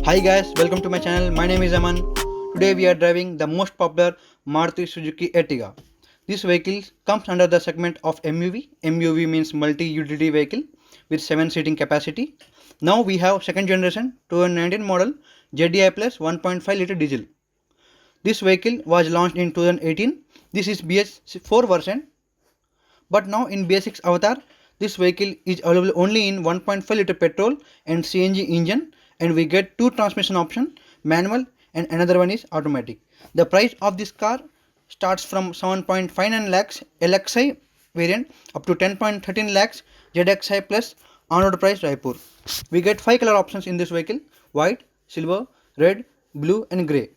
Hi guys, welcome to my channel. My name is Aman. Today we are driving the most popular Maruti Suzuki Ertiga. This vehicle comes under the segment of MUV. MUV means multi-utility vehicle with 7 seating capacity. Now we have second generation 2019 model JDI Plus 1.5 liter diesel. This vehicle was launched in 2018. This is BS4 version, but now in BS6 Avatar, this vehicle is available only in 1.5 liter petrol and CNG engine, and we get two transmission option, manual and another one is automatic. The price of this car starts from 7.59 lakhs LXI variant up to 10.13 lakhs ZXI plus on-road price Raipur. We get 5 color options in this vehicle: white, silver, red, blue and grey.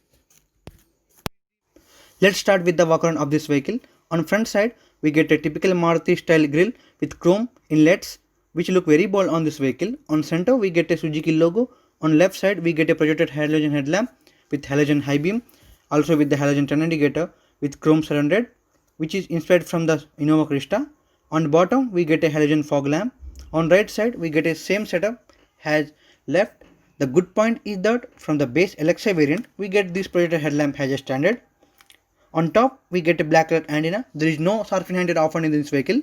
Let's start with the walk around of this vehicle. On front side, we get a typical Maruti style grille with chrome inlets which look very bold on this vehicle. On center, we get a Suzuki logo. On left side, we get a projected halogen headlamp with halogen high beam, also with the halogen turn indicator with chrome surrounded, which is inspired from the Innova Krista. On bottom, we get a halogen fog lamp. On right side, we get a same setup as left. The good point is that from the base LXI variant, we get this projected headlamp as a standard. On top, we get a black color antenna. There is no sharp handed often in this vehicle.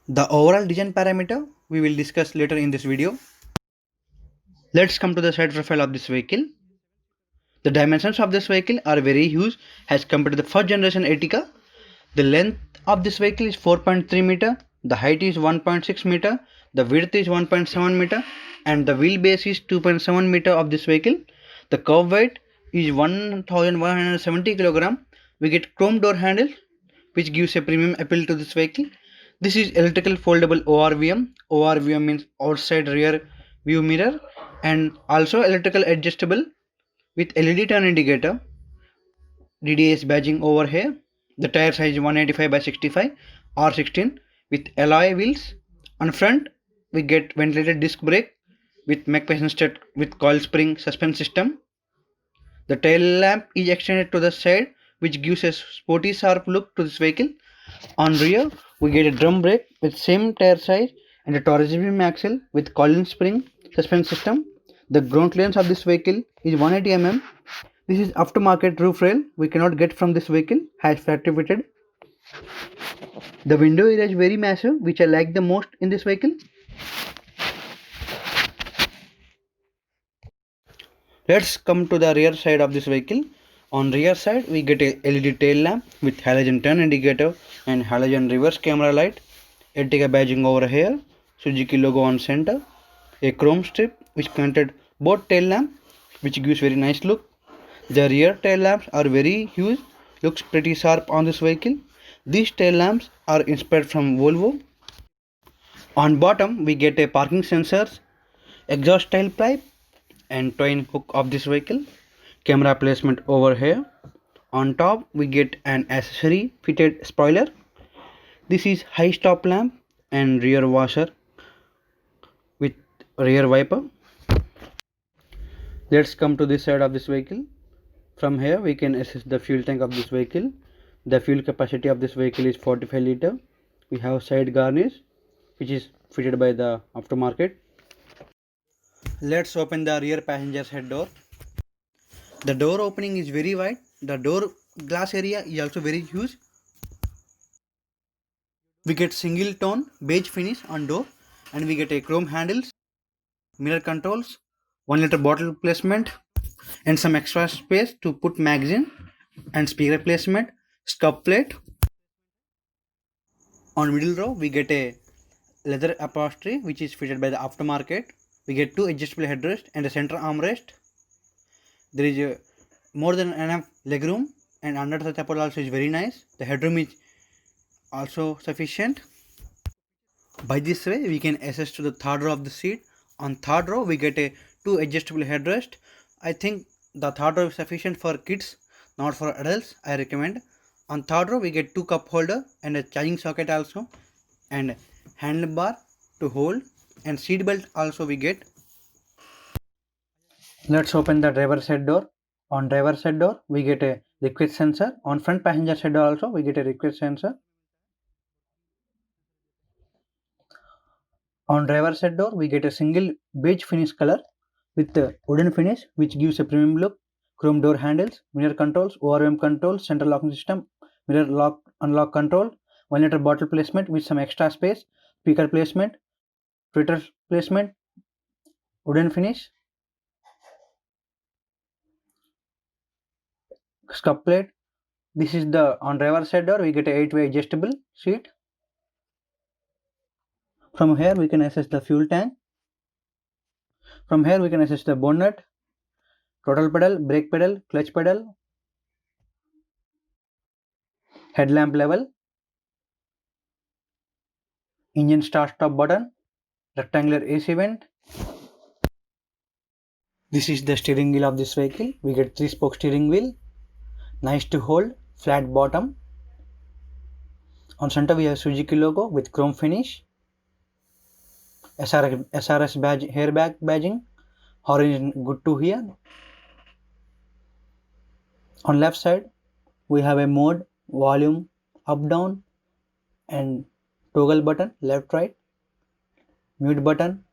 The overall design parameter we will discuss later in this video. Let's come to the side profile of this vehicle. The dimensions of this vehicle are very huge as compared to the first generation Ertiga. The length of this vehicle is 4.3 meter, the height is 1.6 meter, the width is 1.7 meter, and the wheelbase is 2.7 meter of this vehicle. The curb weight is 1170 kg. We get chrome door handles which gives a premium appeal to this vehicle. This is electrical foldable ORVM. ORVM means outside rear view mirror, and also electrical adjustable with LED turn indicator. DDS badging over here. The tire size is 185 by 65 R16 with alloy wheels. On front, we get ventilated disc brake with MacPherson stud with coil spring suspension system. The tail lamp is extended to the side, which gives a sporty sharp look to this vehicle. On rear, we get a drum brake with same tire size and a Torres beam axle with coiling spring suspension system. The ground clearance of this vehicle is 180 mm. This is aftermarket roof rail we cannot get from this vehicle, has factory fitted. The window area is very massive, which I like the most in this vehicle. Let's come to the rear side of this vehicle. On rear side, we get a LED tail lamp with halogen turn indicator and halogen reverse camera light. Ertiga badging over here, Suzuki logo on center, a chrome strip which connected both tail lamp, which gives very nice look. The rear tail lamps are very huge, looks pretty sharp on this vehicle. These tail lamps are inspired from Volvo. On bottom, we get a parking sensors, exhaust tailpipe and twin hook of this vehicle. Camera placement over here. On top, we get an accessory fitted spoiler. This is high stop lamp and rear washer with rear wiper. Let's come to this side of this vehicle. From here, we can assess the fuel tank of this vehicle. The fuel capacity of this vehicle is 45 liter. We have side garnish which is fitted by the aftermarket. Let's open the rear passenger side door. The door opening is very wide. The door glass area is also very huge. We get single tone beige finish on door, and we get a chrome handles, mirror controls, 1 liter bottle placement, and some extra space to put magazine and speaker placement, stop plate. On middle row, we get a leather upholstery which is fitted by the aftermarket. We get two adjustable headrests and a center armrest. There is a more than enough legroom, and under the support also is very nice. The headroom is also sufficient. By this way, we can access to the third row of the seat. On third row, we get a two adjustable headrest. I think the third row is sufficient for kids, not for adults. I recommend. On third row, we get two cup holder and a charging socket also, and handlebar to hold, and seat belt also we get. Let's open the driver side door. On driver side door, we get a liquid sensor. On front passenger side door also, we get a liquid sensor. On driver side door, we get a single beige finish color with the wooden finish which gives a premium look, chrome door handles, mirror controls, ORM controls, central locking system, mirror lock unlock control, 1 liter bottle placement with some extra space, speaker placement, filter placement, wooden finish, scuff plate. This is the on driver side door we get a 8-way adjustable seat. From here we can access the fuel tank. From here we can access the bonnet, throttle pedal, brake pedal, clutch pedal, headlamp level, engine start stop button, rectangular AC vent. This is the steering wheel of this vehicle. We get 3-spoke steering wheel, nice to hold, flat bottom. On center we have Suzuki logo with chrome finish, SRS badge, airbag badging, orange good to hear. On left side we have a mode, volume, up down and toggle button, left right, mute button,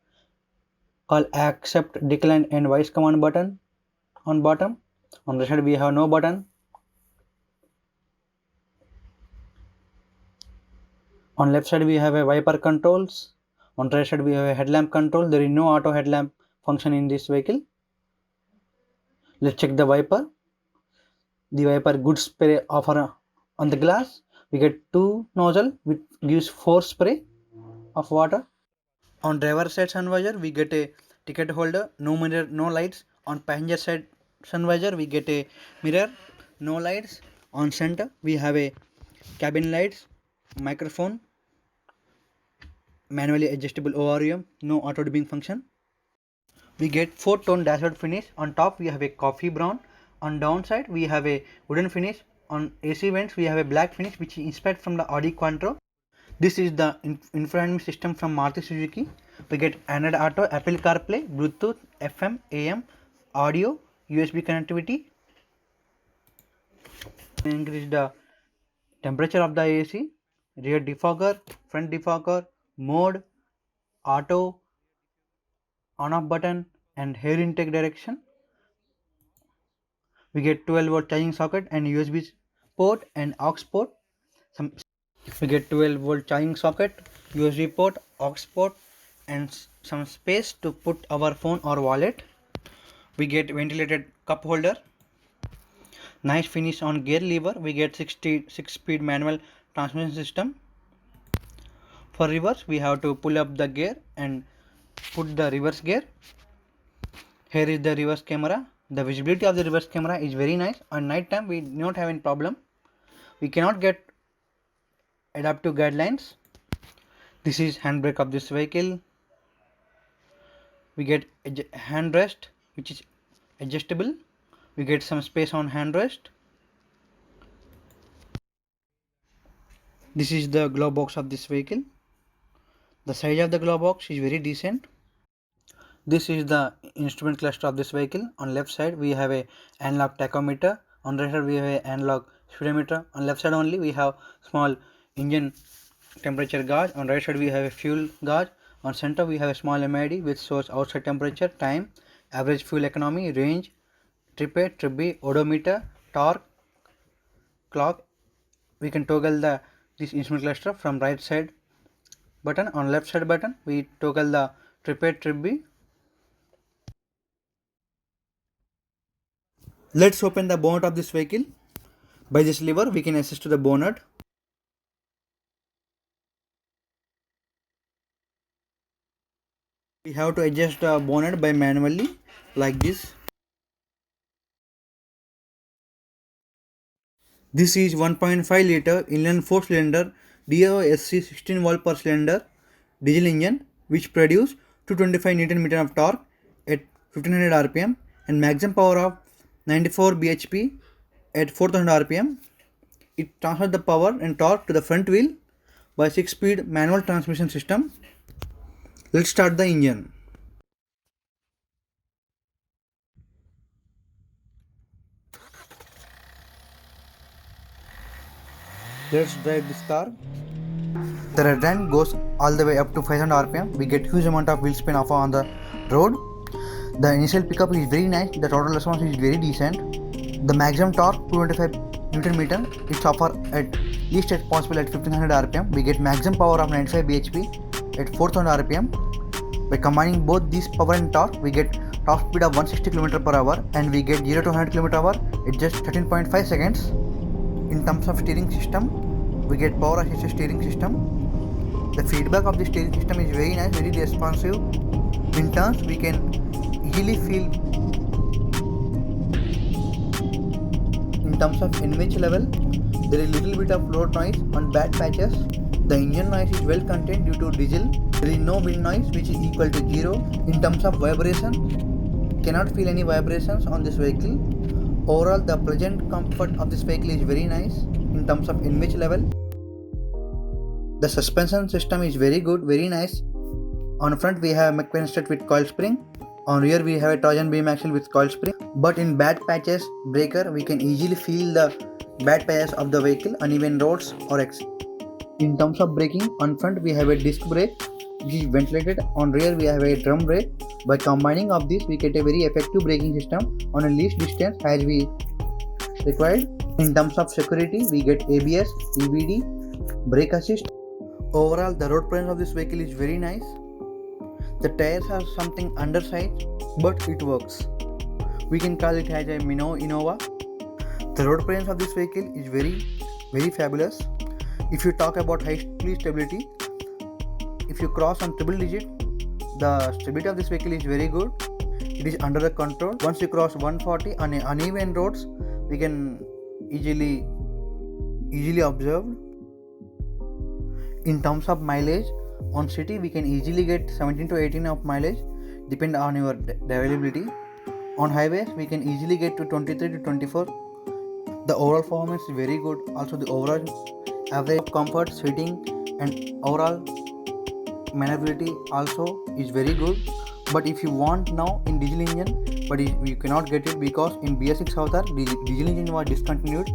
call accept, decline and voice command button on bottom. On the side we have no button. On left side we have a wiper controls. On right side we have a headlamp control. There is no auto headlamp function in this vehicle. Let's check the wiper. The wiper good spray offer on the glass. We get 2 nozzle which gives 4 spray of water. On driver side sun visor we get a ticket holder, no mirror, no lights. On passenger side sun visor we get a mirror, no lights. On center we have a cabin lights, microphone, manually adjustable ORM, no auto dimming function. We get 4-tone dashboard finish. On top we have a coffee brown. On downside we have a wooden finish. On AC vents we have a black finish which is inspired from the Audi Quattro. This is the infotainment system from Maruti Suzuki. We get Android Auto, Apple CarPlay, Bluetooth, FM, AM, audio, USB connectivity. Increase the temperature of the AC, rear defogger, front defogger, mode, auto, on off button and air intake direction. We get 12-volt charging socket and USB port and aux port. We get 12-volt charging socket, USB port, aux port and some space to put our phone or wallet. We get ventilated cup holder. Nice finish on gear lever. We get 6-speed manual transmission system. For reverse we have to pull up the gear and put the reverse gear. Here is the reverse camera. The visibility of the reverse camera is very nice. On night time we do not have any problem. We cannot get adaptive guidelines. This is handbrake of this vehicle. We get handrest which is adjustable. We get some space on handrest. This is the glove box of this vehicle. The size of the glove box is very decent. This is the instrument cluster of this vehicle. On left side we have a analog tachometer. On right side we have a analog speedometer. On left side only we have small engine temperature gauge. On right side we have a fuel gauge. On center we have a small MID which shows outside temperature, time, average fuel economy, range, trip A, trip B, odometer, torque, clock. We can toggle this instrument cluster from right side button. On left side button we toggle the trip A, trip B. Let's open the bonnet of this vehicle. By this lever we can access to the bonnet. We have to adjust the bonnet by manually like this. This is 1.5 liter inline 4-cylinder DOSC 16 volt per cylinder diesel engine which produce 225 Nm of torque at 1500 rpm and maximum power of 94 bhp at 4000 rpm. It transfers the power and torque to the front wheel by 6-speed manual transmission system. Let's start the engine. Let's drive this car. The red line goes all the way up to 500 rpm. We get huge amount of wheel spin off on the road. The initial pickup is very nice, the total response is very decent. The maximum torque 225 Newton meter, it's offer at least at possible at 1500 rpm. We get maximum power of 95 bhp at 4000 rpm. By combining both this power and torque, we get top speed of 160 km per hour and we get 0 to 100 km/h at just 13.5 seconds. In terms of steering system, we get power assisted steering system. The feedback of the steering system is very nice, very responsive. In turns, we can easily feel. In terms of NVH level, there is little bit of road noise on bad patches. The engine noise is well contained due to diesel. There is no wind noise which is equal to 0. In terms of vibration, cannot feel any vibrations on this vehicle. Overall, the pleasant comfort of this vehicle is very nice. In terms of NVH level, the suspension system is very good, very nice. On front we have McLaren strut with coil spring. On rear we have a Trojan beam axle with coil spring. But in bad patches breaker, we can easily feel the bad patches of the vehicle, uneven roads or In terms of braking, on front we have a disc brake which is ventilated. On rear we have a drum brake. By combining of this, we get a very effective braking system on a least distance as we required. In terms of security, we get ABS, EBD, brake assist. Overall, the road presence of this vehicle is very nice. The tires are something undersized, but it works. We can call it as a Mino Innova. The road presence of this vehicle is very fabulous. If you talk about high speed stability, if you cross on triple digit, the stability of this vehicle is very good. It is under the control. Once you cross 140 on uneven roads, we can easily observe. In terms of mileage, on city we can easily get 17 to 18 of mileage, depend on your availability. On highways we can easily get to 23 to 24. The overall performance is very good. Also the overall average comfort, seating and overall maneuverability also is very good. But if you want now in diesel engine, but you cannot get it because in BS6 Avatar diesel engine was discontinued.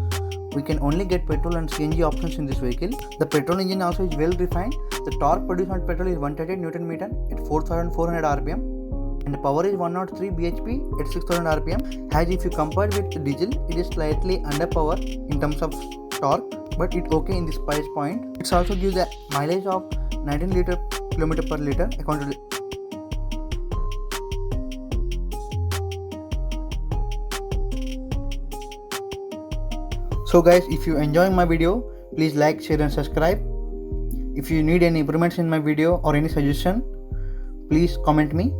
We can only get petrol and CNG options in this vehicle. The petrol engine also is well refined. The torque produced on petrol is 138 Newton meter at 4400 rpm and the power is 103 bhp at 6000 rpm. As if you compare with diesel, it is slightly under power in terms of torque, but it's okay in this price point. It also gives a mileage of 19 km per liter according to So guys, if you enjoying my video, please like, share and subscribe. If you need any improvements in my video or any suggestion, please comment me.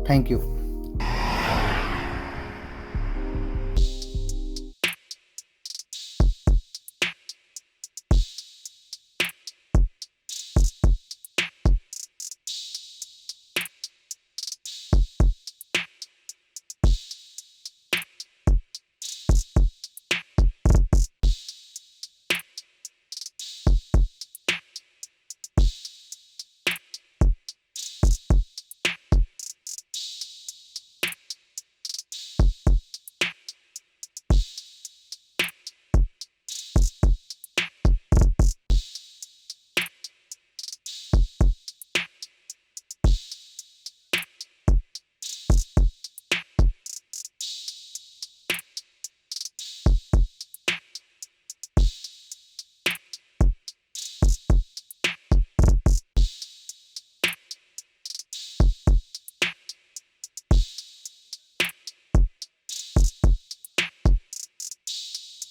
Thank you.